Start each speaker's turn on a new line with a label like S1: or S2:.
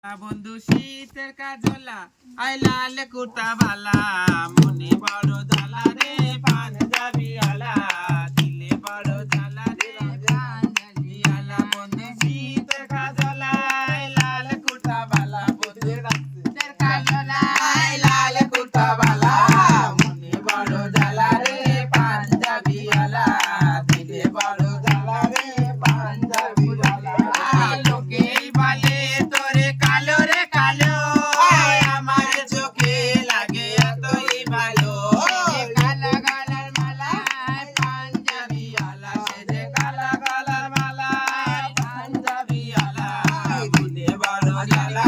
S1: বন্ধু শীতের কাজলা আইলা লে কুর্তা বালা মনে বড় জ্বালা রে পাঞ্জাবি আলা দিলে বড় জ্বালা রে পাঞ্জাবি আলা বন্ধু শীতের কাজলা আইলা লে কুর্তা বালা বন্ধু শীতের কাজলা আইলা লে কুর্তা বালা মনে বড় জ্বালা রে পাঞ্জাবি আলা দিলে বড় জ্বালা রে পাঞ্জাবি আলা লোকে বলে তোরে কালো রে কালো আমার চোখে লাগে এতই ভালো কালা কালার মালা পাঞ্জাবি আলা সেজে কালা কালার মালা পাঞ্জাবি আলা মনে বড় জ্বালা